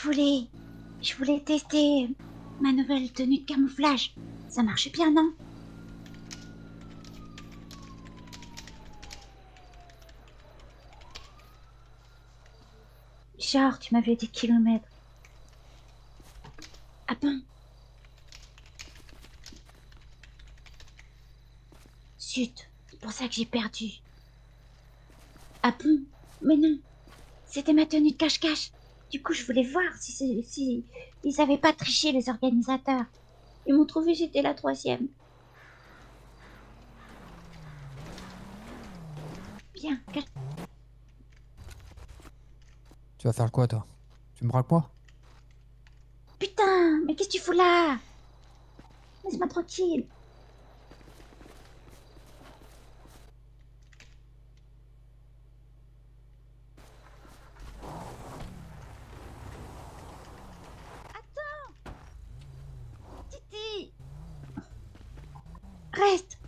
je voulais tester ma nouvelle tenue de camouflage. Ça marche bien, non? Genre, tu m'as vu des kilomètres. Ah bon? Zut, c'est pour ça que j'ai perdu. Ah bon? Mais non, c'était ma tenue de cache-cache. Du coup, je voulais voir si ils avaient pas triché, les organisateurs. Ils m'ont trouvé, j'étais la troisième. Bien, Tu vas faire quoi, toi? Tu me braques moi? putain, mais qu'est-ce que tu fous là? Laisse-moi tranquille. Titi, reste.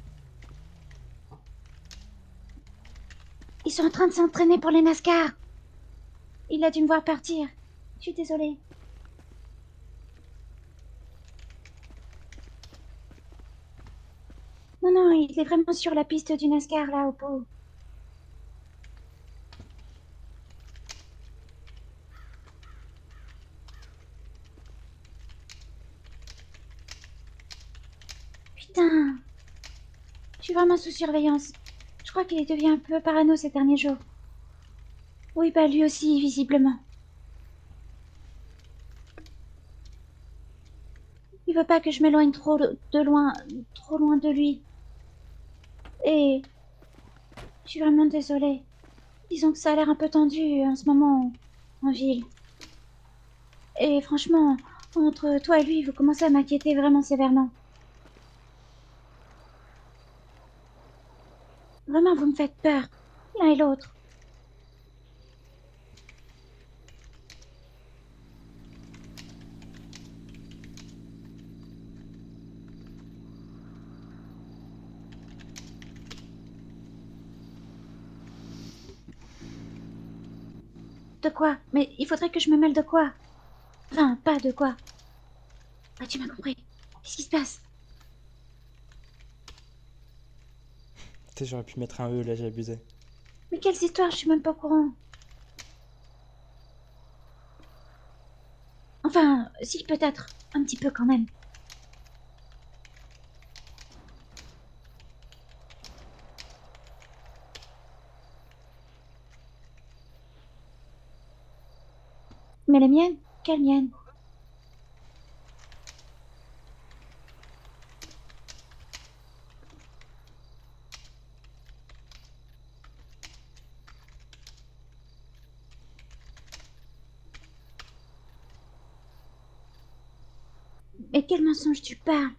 Ils sont en train de s'entraîner pour les NASCAR. Il a dû me voir partir. Je suis désolée. Non, non, il est vraiment sur la piste du NASCAR, là, au pot. Putain, je suis vraiment sous surveillance. Je crois qu'il devient un peu parano ces derniers jours. Oui, bah lui aussi, visiblement. Il veut pas que je m'éloigne trop loin de lui. Et je suis vraiment désolée. Disons que ça a l'air un peu tendu en ce moment en ville. Et franchement, entre toi et lui, vous commencez à m'inquiéter vraiment sévèrement. Vraiment, vous me faites peur, l'un et l'autre. De quoi? Mais il faudrait que je me mêle de quoi? Enfin, pas de quoi. Ah, tu m'as compris. Qu'est-ce qui se passe? Tu sais, j'aurais pu mettre un E là, j'ai abusé. Mais quelles histoires? Je suis même pas au courant. Enfin, si, peut-être. Un petit peu quand même. Mais les miennes? Quelles miennes? Mais quel mensonge tu parles?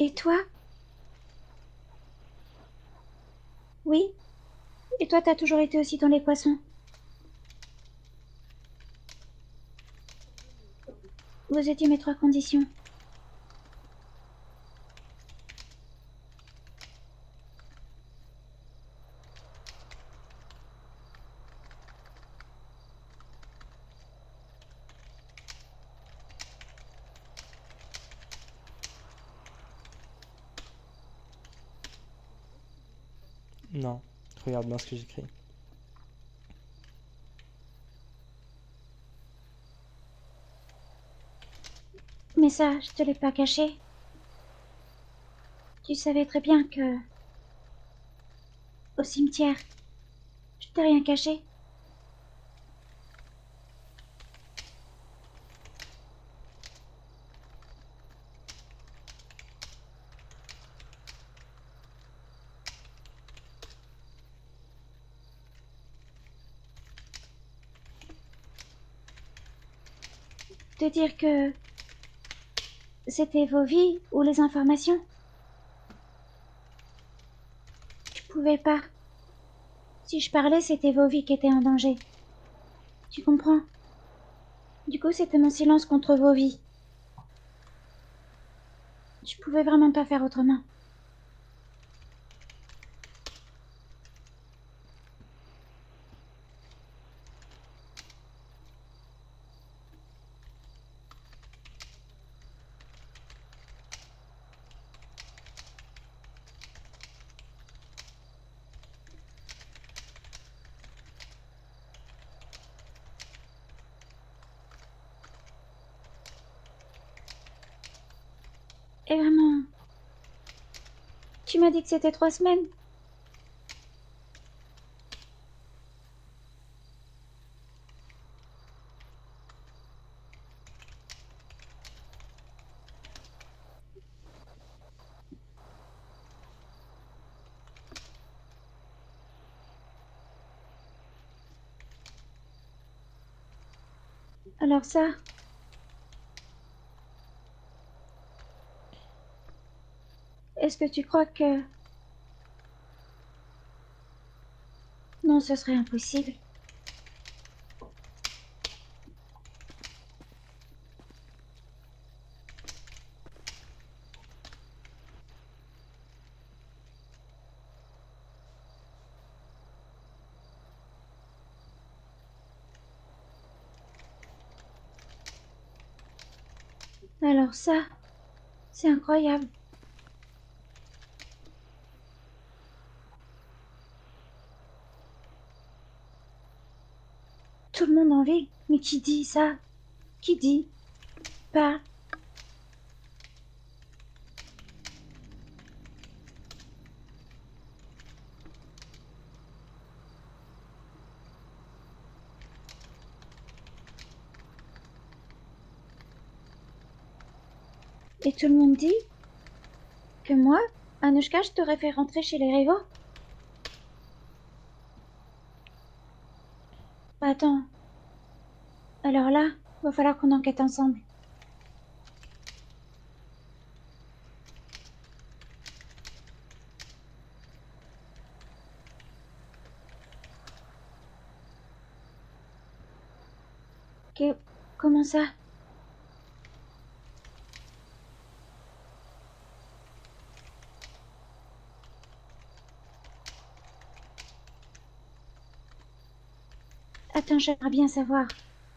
Et toi? Oui? Et toi, t'as toujours été aussi dans les poissons? Vous étiez mes trois conditions. Non, regarde bien ce que j'écris. Mais ça, je te l'ai pas caché. Tu savais très bien que... Au cimetière, je t'ai rien caché. Te dire que... C'était vos vies ou les informations? Je pouvais pas. Si je parlais, c'était vos vies qui étaient en danger. Tu comprends? Du coup, c'était mon silence contre vos vies. Je pouvais vraiment pas faire autrement. Et vraiment... Tu m'as dit que c'était 3 semaines? Alors ça... Est-ce que tu crois que... Non, ce serait impossible. Alors ça... C'est incroyable. Tout le monde en vit. Mais qui dit ça? Qui dit? Pas... Et tout le monde dit que moi, Anushka, je t'aurais fait rentrer chez les rivaux. Attends. Alors là, va falloir qu'on enquête ensemble. Que... Comment ça? Attends, j'aimerais bien savoir.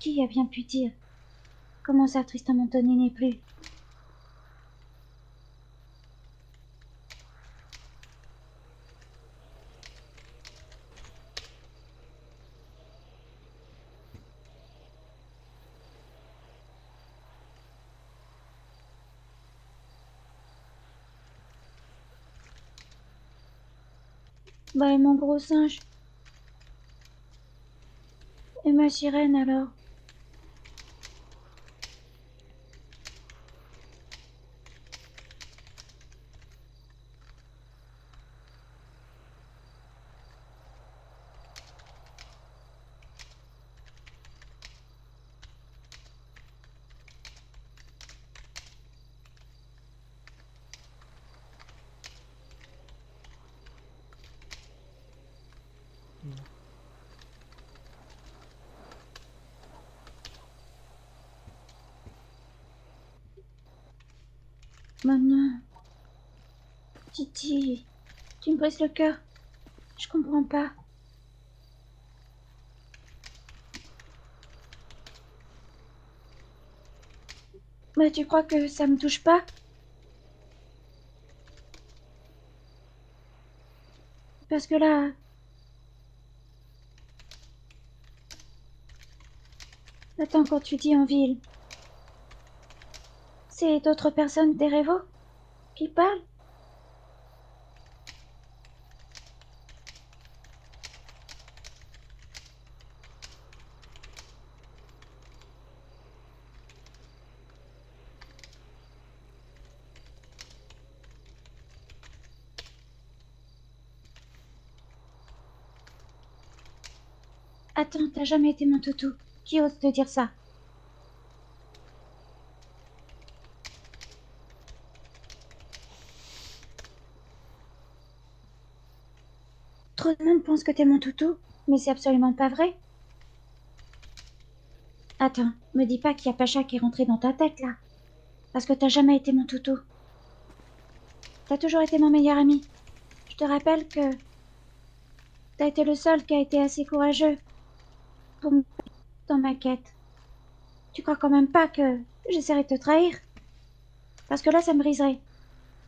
Qui a bien pu dire? Comment ça, Tristan Montoni n'est plus? Bah, et mon gros singe? Et ma sirène, alors? Maman... Titi... Tu me brises le cœur. Je comprends pas. Mais tu crois que ça me touche pas? Parce que là... Attends, quand tu dis en ville... C'est d'autres personnes des rivaux qui parlent? Attends, t'as jamais été mon toutou. Qui ose te dire ça? Trop de monde pense que t'es mon toutou, mais c'est absolument pas vrai. Attends, me dis pas qu'il y a Pacha qui est rentré dans ta tête, là. Parce que t'as jamais été mon toutou. T'as toujours été mon meilleur ami. Je te rappelle que t'as été le seul qui a été assez courageux pour me dans ma quête. Tu crois quand même pas que j'essaierai de te trahir? Parce que là, ça me briserait.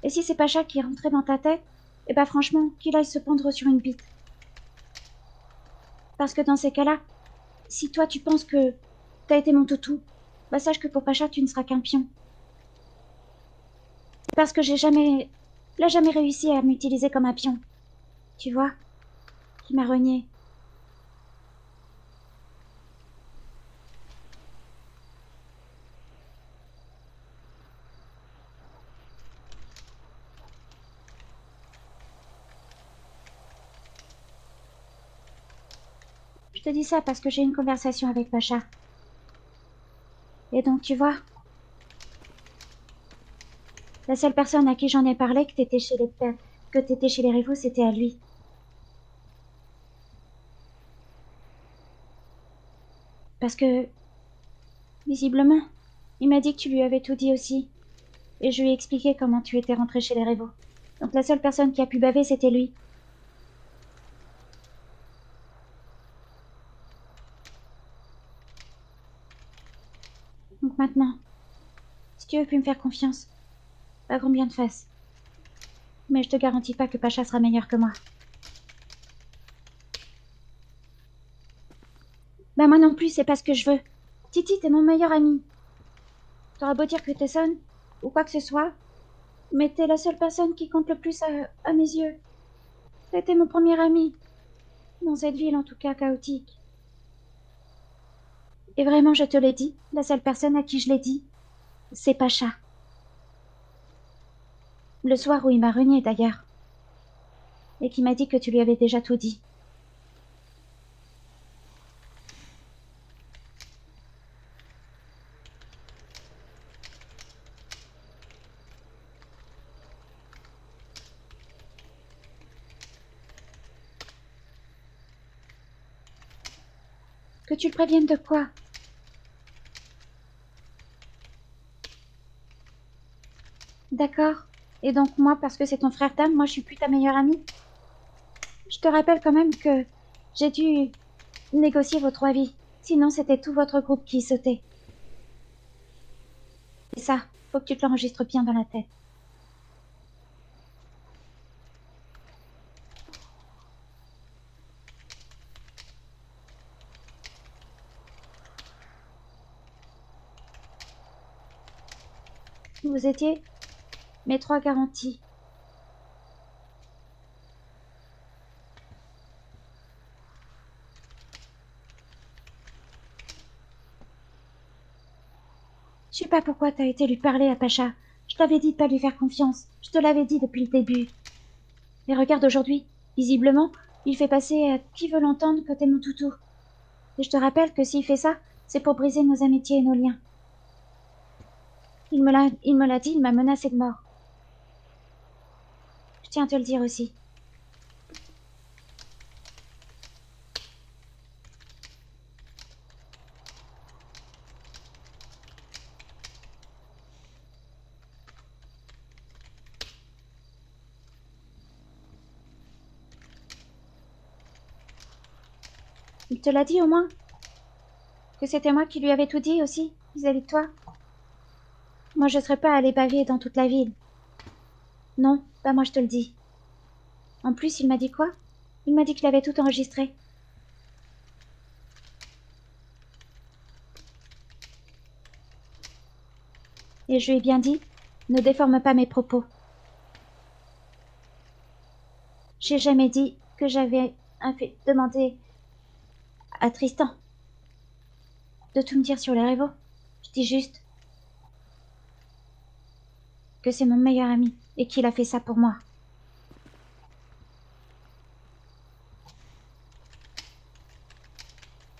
Et si c'est Pacha qui est rentré dans ta tête, eh ben franchement, qu'il aille se pendre sur une bite. Parce que dans ces cas-là, si toi tu penses que t'as été mon toutou, bah sache que pour Pacha, tu ne seras qu'un pion. Parce que il a jamais réussi à m'utiliser comme un pion. Tu vois? Il m'a renié. Je te dis ça parce que j'ai eu une conversation avec Pacha. Et donc, tu vois, la seule personne à qui j'en ai parlé que t'étais chez les rivaux, c'était à lui. Parce que, visiblement, il m'a dit que tu lui avais tout dit aussi. Et je lui ai expliqué comment tu étais rentré chez les rivaux. Donc la seule personne qui a pu baver, c'était lui. Donc maintenant, si tu veux plus me faire confiance, pas grand bien de face. Mais je te garantis pas que Pacha sera meilleur que moi. Bah moi non plus, c'est pas ce que je veux. Titi, t'es mon meilleur ami. T'auras beau dire que t'es sonne, ou quoi que ce soit, mais t'es la seule personne qui compte le plus à mes yeux. T'as été mon premier ami, dans cette ville en tout cas chaotique. Et vraiment, je te l'ai dit, la seule personne à qui je l'ai dit, c'est Pacha. Le soir où il m'a renié d'ailleurs. Et qui m'a dit que tu lui avais déjà tout dit. Que tu le préviennes de quoi? D'accord. Et donc moi, parce que c'est ton frère d'âme, moi je suis plus ta meilleure amie. Je te rappelle quand même que j'ai dû négocier vos 3 vies. Sinon, c'était tout votre groupe qui sautait. Et ça, faut que tu te l'enregistres bien dans la tête. Vous étiez mes 3 garanties. Je sais pas pourquoi t'as été lui parler à Pacha. Je t'avais dit de pas lui faire confiance. Je te l'avais dit depuis le début. Et regarde aujourd'hui. Visiblement, il fait passer à qui veut l'entendre que t'es mon toutou. Et je te rappelle que s'il fait ça, c'est pour briser nos amitiés et nos liens. Il me l'a dit, il m'a menacé de mort. Je tiens à te le dire aussi. Il te l'a dit au moins? Que c'était moi qui lui avais tout dit aussi, vis-à-vis de toi? Moi, je serais pas allée baver dans toute la ville. Non, pas moi, je te le dis. En plus, il m'a dit quoi? Il m'a dit qu'il avait tout enregistré. Et je lui ai bien dit, ne déforme pas mes propos. J'ai jamais dit que j'avais demandé à Tristan de tout me dire sur les rivaux. Je dis juste que c'est mon meilleur ami et qu'il a fait ça pour moi.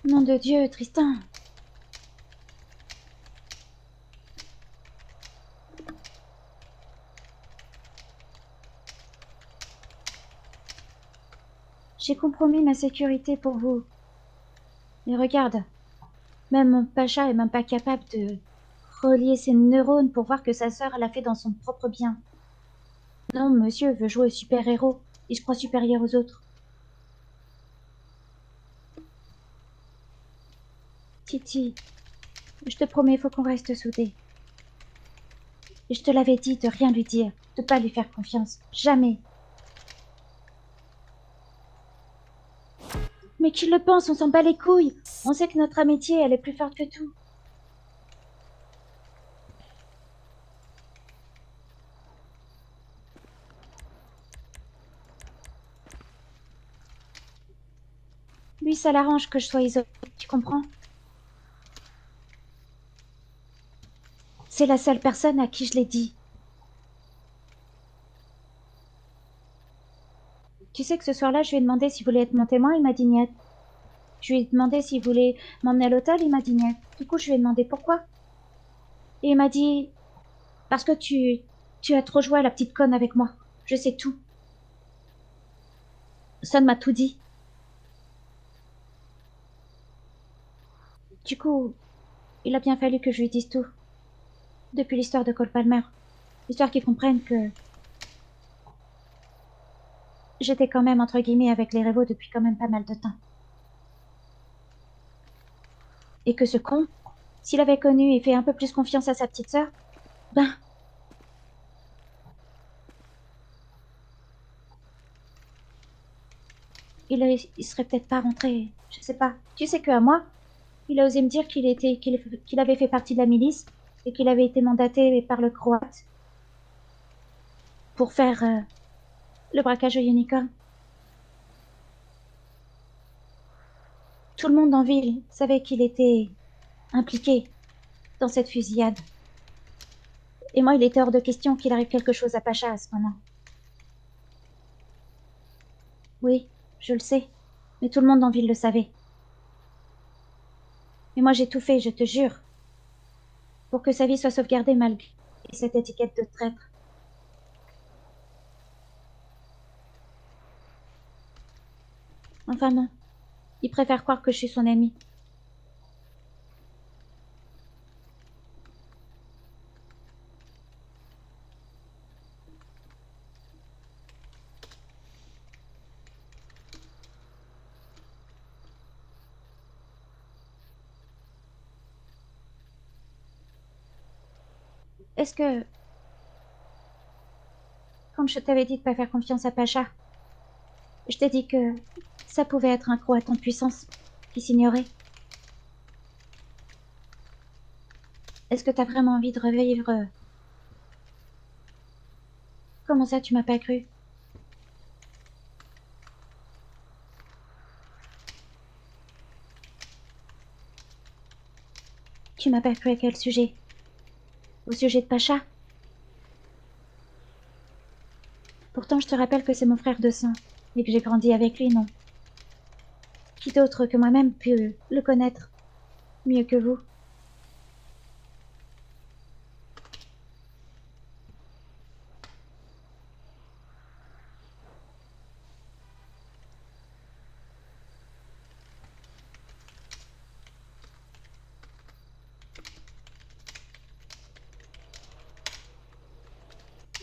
Nom de Dieu, Tristan. J'ai compromis ma sécurité pour vous. Mais regarde, même mon Pacha est même pas capable de relier ses neurones pour voir que sa sœur l'a fait dans son propre bien. Non, monsieur veut jouer au super-héros et je crois supérieur aux autres. Titi, je te promets, faut qu'on reste soudés. Et je te l'avais dit de rien lui dire, de pas lui faire confiance. Jamais. Mais qu'il le pense, on s'en bat les couilles. On sait que notre amitié, elle est plus forte que tout. Lui, ça l'arrange que je sois isolée, tu comprends? C'est la seule personne à qui je l'ai dit. Tu sais que ce soir-là, je lui ai demandé s'il voulait être mon témoin, il m'a dit niet. Je lui ai demandé s'il voulait m'emmener à l'hôtel, il m'a dit niet. Du coup, je lui ai demandé pourquoi. Et il m'a dit, parce que tu as trop joué à la petite conne avec moi. Je sais tout. Son m'a tout dit. Du coup, il a bien fallu que je lui dise tout. Depuis l'histoire de Cole Palmer. Histoire qu'ils comprennent que j'étais quand même entre guillemets avec les Révaux depuis quand même pas mal de temps. Et que ce con, s'il avait connu et fait un peu plus confiance à sa petite sœur, ben, il serait peut-être pas rentré. Je sais pas. Tu sais que à moi, il a osé me dire qu'il avait fait partie de la milice et qu'il avait été mandaté par le Croate pour faire le braquage au Unicorn. Tout le monde en ville savait qu'il était impliqué dans cette fusillade. Et moi, il était hors de question qu'il arrive quelque chose à Pacha à ce moment. Oui, je le sais, mais tout le monde en ville le savait. Mais moi, j'ai tout fait, je te jure, pour que sa vie soit sauvegardée malgré cette étiquette de traître. Enfin non, il préfère croire que je suis son ami. Est-ce que, quand je t'avais dit de pas faire confiance à Pacha, je t'ai dit que ça pouvait être un croate en puissance qui s'ignorait? Est-ce que t'as vraiment envie de revivre Comment ça, tu m'as pas cru? Tu m'as pas cru à quel sujet? Au sujet de Pacha? Pourtant, je te rappelle que c'est mon frère de sang, et que j'ai grandi avec lui, non? Qui d'autre que moi-même peut le connaître mieux que vous?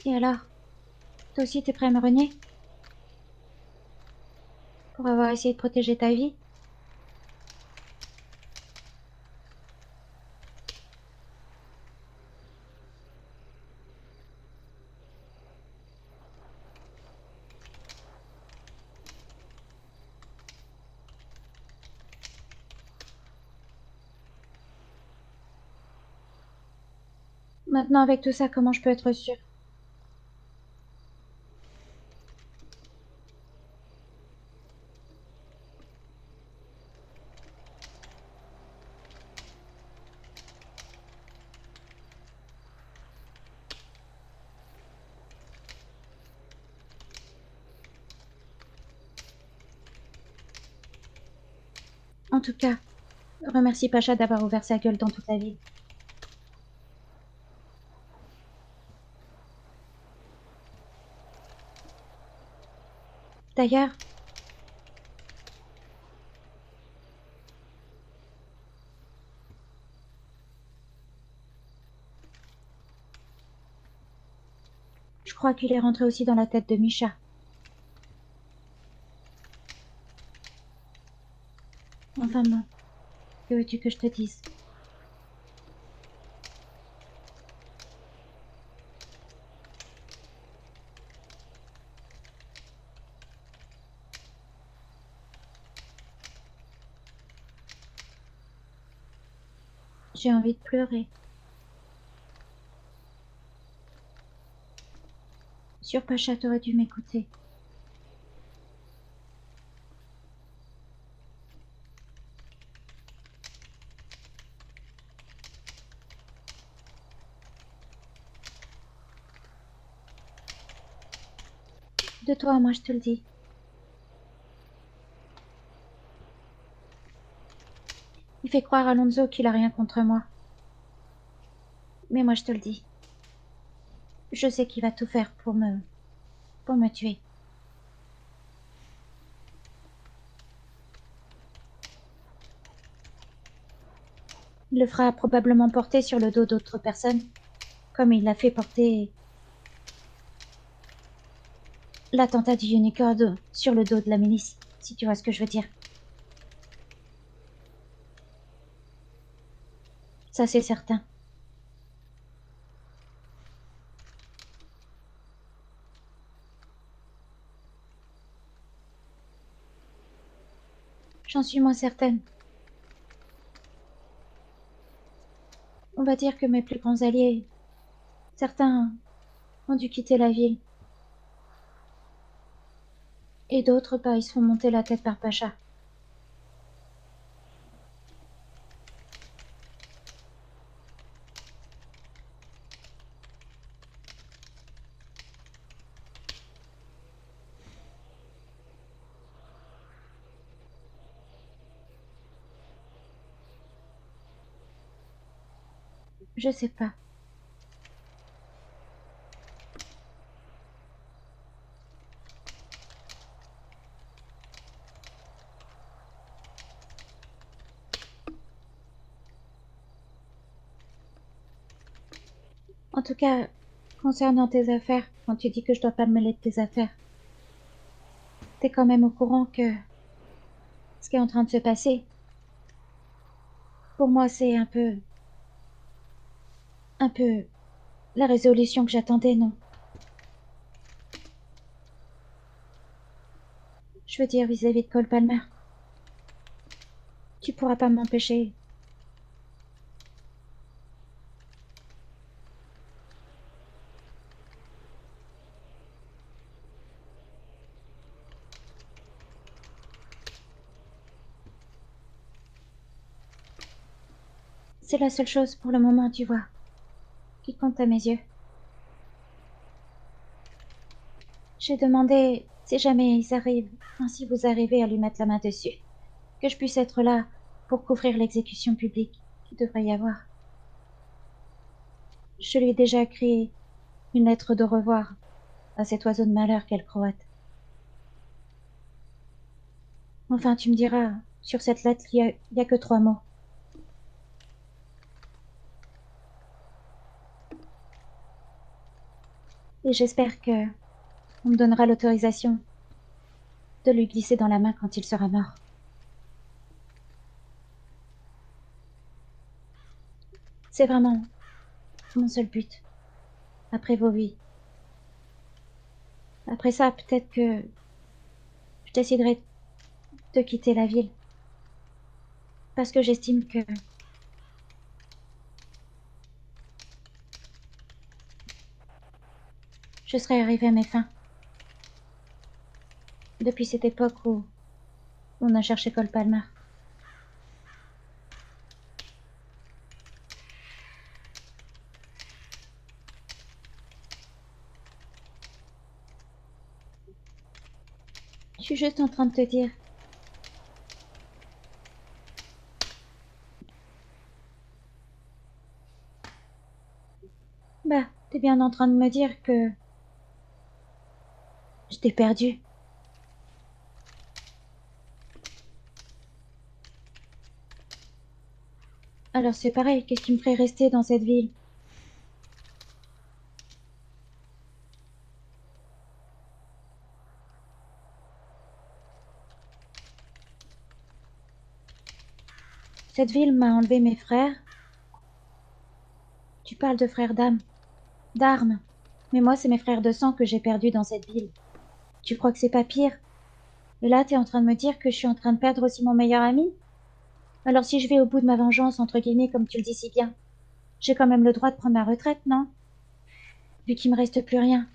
Et alors? Toi aussi, t'es prêt à me renier? Pour avoir essayé de protéger ta vie? Maintenant, avec tout ça, comment je peux être sûre? En tout cas, remercie Pacha d'avoir ouvert sa gueule dans toute la ville. D'ailleurs, crois qu'il est rentré aussi dans la tête de Misha. Enfin bon, que veux-tu que je te dise? J'ai envie de pleurer. Sur Pacha, t'aurais dû m'écouter. De toi, moi, je te le dis. Il fait croire à Alonso qu'il a rien contre moi. Mais moi, je te le dis. Je sais qu'il va tout faire pour me tuer. Il le fera probablement porter sur le dos d'autres personnes, comme il l'a fait porter l'attentat du Unicorn sur le dos de la milice, si tu vois ce que je veux dire. Ça, c'est certain. J'en suis moins certaine. On va dire que mes plus grands alliés, certains ont dû quitter la ville. Et d'autres, bah, ils se font monter la tête par Pacha. Je sais pas. En tout cas, concernant tes affaires, quand tu dis que je dois pas me mêler de tes affaires, t'es quand même au courant que ce qui est en train de se passer, pour moi, c'est un peu la résolution que j'attendais, non? Je veux dire vis-à-vis de Cole Palmer. Tu pourras pas m'empêcher. C'est la seule chose pour le moment, tu vois, qui compte à mes yeux. J'ai demandé, si jamais ils arrivent, enfin, si vous arrivez à lui mettre la main dessus, que je puisse être là pour couvrir l'exécution publique qu'il devrait y avoir. Je lui ai déjà écrit une lettre de revoir à cet oiseau de malheur qu'est le Croate. Enfin, tu me diras, sur cette lettre, il y a que 3 mots. Et j'espère que on me donnera l'autorisation de lui glisser dans la main quand il sera mort. C'est vraiment mon seul but, après vos vies. Après ça, peut-être que je déciderai de quitter la ville. Parce que j'estime que je serai arrivée à mes fins. Depuis cette époque où on a cherché Cole Palmer. Je suis juste en train de te dire. Bah, t'es bien en train de me dire que je t'ai perdu. Alors c'est pareil, qu'est-ce qui me ferait rester dans cette ville? Cette ville m'a enlevé mes frères. Tu parles de frères d'armes. Mais moi, c'est mes frères de sang que j'ai perdus dans cette ville. Tu crois que c'est pas pire? Et là, t'es en train de me dire que je suis en train de perdre aussi mon meilleur ami? Alors si je vais au bout de ma vengeance, entre guillemets, comme tu le dis si bien, j'ai quand même le droit de prendre ma retraite, non? Vu qu'il me reste plus rien.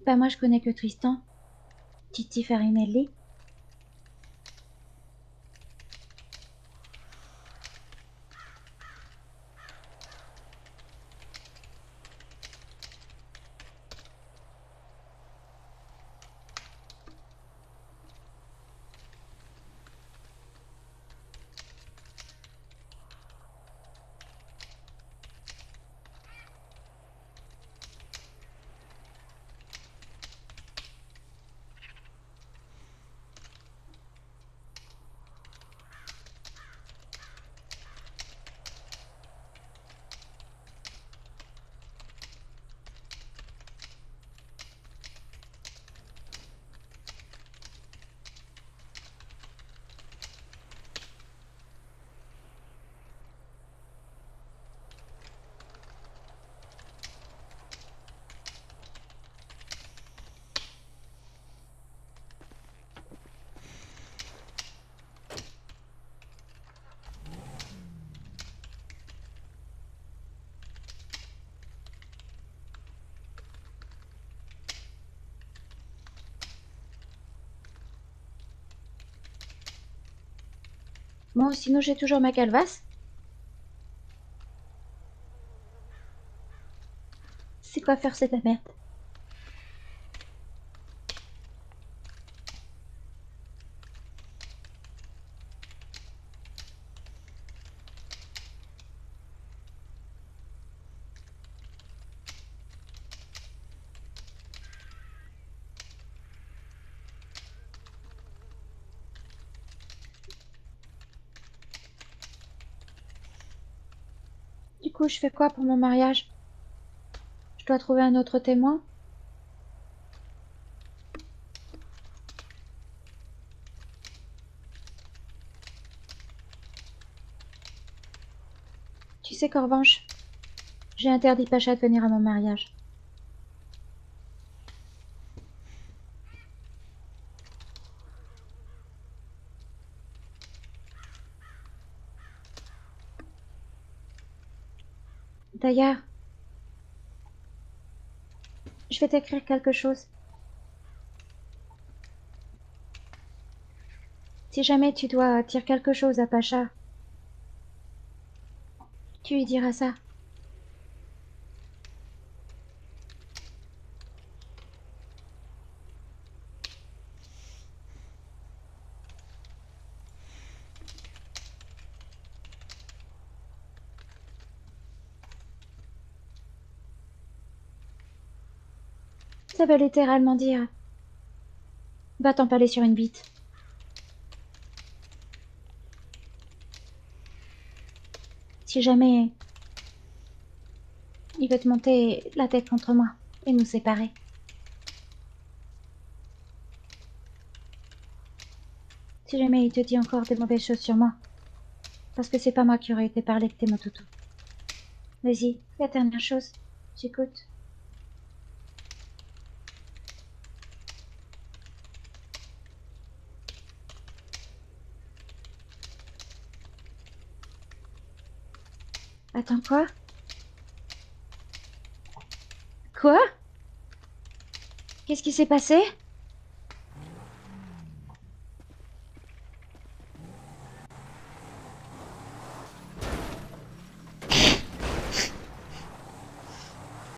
Bah moi, je connais que Tristan, Titi Farinelli. Bon, sinon j'ai toujours ma calvasse. C'est quoi faire cette merde? Du coup, je fais quoi pour mon mariage? Je dois trouver un autre témoin? Tu sais qu'en revanche, j'ai interdit Pacha de venir à mon mariage. D'ailleurs, je vais t'écrire quelque chose. Si jamais tu dois dire quelque chose à Pacha, tu lui diras ça. Ça veut littéralement dire va t'empaler sur une bite. Si jamais il veut te monter la tête contre moi et nous séparer. Si jamais il te dit encore des mauvaises choses sur moi, parce que c'est pas moi qui aurais été parler que t'es mon toutou. Vas-y, la dernière chose, j'écoute. Attends, quoi? Quoi? Qu'est-ce qui s'est passé?